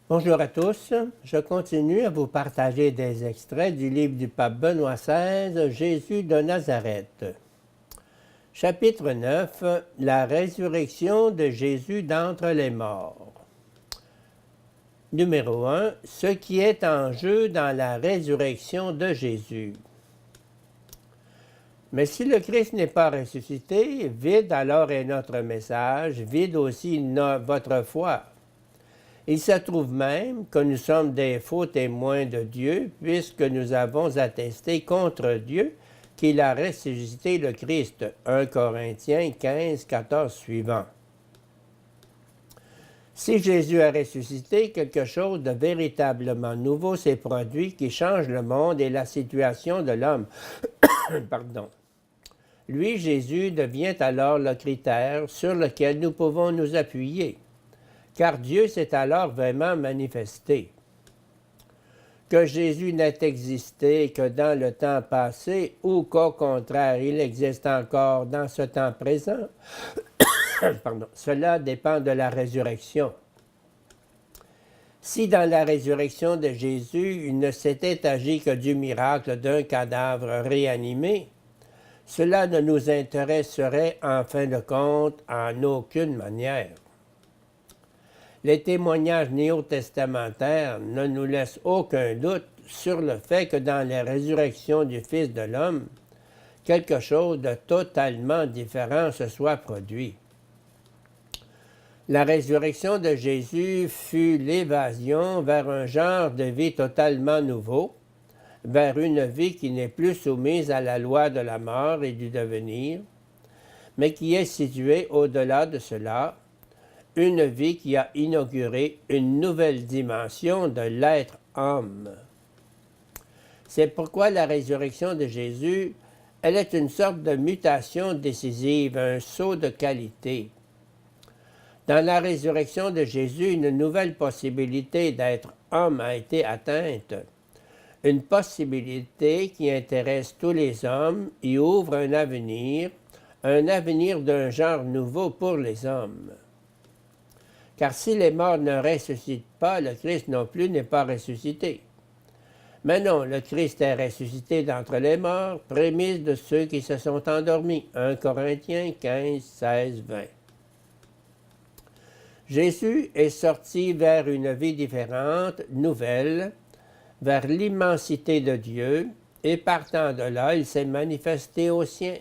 Bonjour à tous. Je continue à vous partager des extraits du livre du pape Benoît XVI, Jésus de Nazareth. Chapitre 9. La résurrection de Jésus d'entre les morts. Numéro 1. Ce qui est en jeu dans la résurrection de Jésus. Mais si le Christ n'est pas ressuscité, vide alors est notre message, vide aussi votre foi. Il se trouve même que nous sommes des faux témoins de Dieu, puisque nous avons attesté contre Dieu qu'il a ressuscité le Christ. 1 Corinthiens 15, 14 suivant. Si Jésus a ressuscité, quelque chose de véritablement nouveau s'est produit qui change le monde et la situation de l'homme. Pardon. Lui, Jésus, devient alors le critère sur lequel nous pouvons nous appuyer. Car Dieu s'est alors vraiment manifesté. Que Jésus n'ait existé que dans le temps passé ou qu'au contraire il existe encore dans ce temps présent, cela dépend de la résurrection. Si dans la résurrection de Jésus il ne s'était agi que du miracle d'un cadavre réanimé, cela ne nous intéresserait en fin de compte en aucune manière. Les témoignages néo-testamentaires ne nous laissent aucun doute sur le fait que dans la résurrection du Fils de l'homme, quelque chose de totalement différent se soit produit. La résurrection de Jésus fut l'évasion vers un genre de vie totalement nouveau, vers une vie qui n'est plus soumise à la loi de la mort et du devenir, mais qui est située au-delà de cela, une vie qui a inauguré une nouvelle dimension de l'être homme. C'est pourquoi la résurrection de Jésus, elle est une sorte de mutation décisive, un saut de qualité. Dans la résurrection de Jésus, une nouvelle possibilité d'être homme a été atteinte. Une possibilité qui intéresse tous les hommes et ouvre un avenir d'un genre nouveau pour les hommes. Car si les morts ne ressuscitent pas, le Christ non plus n'est pas ressuscité. Mais non, le Christ est ressuscité d'entre les morts, prémisse de ceux qui se sont endormis. 1 Corinthiens 15, 16, 20. Jésus est sorti vers une vie différente, nouvelle, vers l'immensité de Dieu, et partant de là, il s'est manifesté aux siens.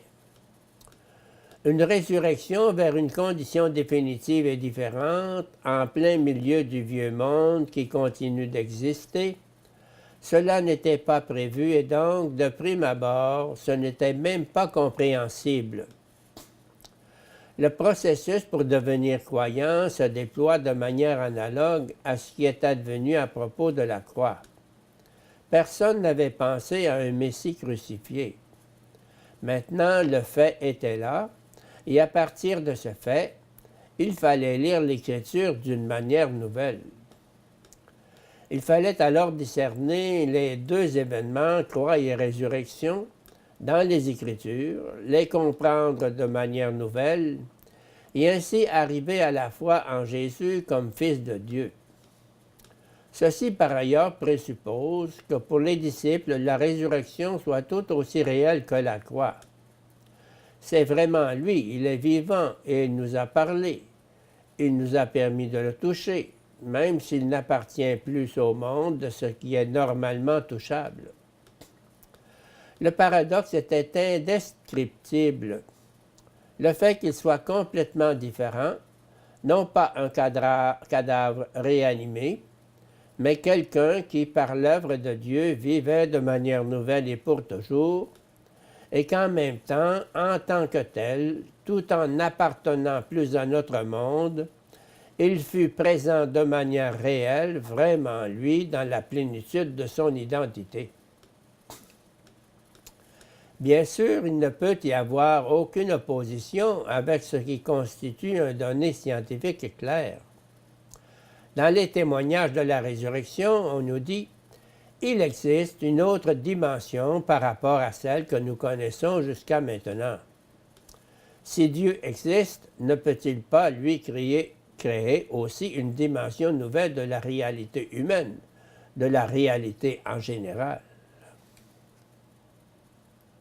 Une résurrection vers une condition définitive et différente, en plein milieu du vieux monde qui continue d'exister, cela n'était pas prévu et donc, de prime abord, ce n'était même pas compréhensible. Le processus pour devenir croyant se déploie de manière analogue à ce qui est advenu à propos de la croix. Personne n'avait pensé à un Messie crucifié. Maintenant, le fait était là, et à partir de ce fait, il fallait lire l'Écriture d'une manière nouvelle. Il fallait alors discerner les deux événements, croix et résurrection, dans les Écritures, les comprendre de manière nouvelle, et ainsi arriver à la foi en Jésus comme Fils de Dieu. Ceci, par ailleurs, présuppose que pour les disciples, la résurrection soit tout aussi réelle que la croix. C'est vraiment lui, il est vivant et il nous a parlé. Il nous a permis de le toucher, même s'il n'appartient plus au monde de ce qui est normalement touchable. Le paradoxe était indescriptible. Le fait qu'il soit complètement différent, non pas un cadavre réanimé, mais quelqu'un qui, par l'œuvre de Dieu, vivait de manière nouvelle et pour toujours, et qu'en même temps, en tant que tel, tout en n'appartenant plus à notre monde, il fut présent de manière réelle, vraiment lui, dans la plénitude de son identité. Bien sûr, il ne peut y avoir aucune opposition avec ce qui constitue un donné scientifique clair. Dans les témoignages de la résurrection, on nous dit « Il existe une autre dimension par rapport à celle que nous connaissons jusqu'à maintenant. Si Dieu existe, ne peut-il pas, lui, créer créer aussi une dimension nouvelle de la réalité humaine, de la réalité en général.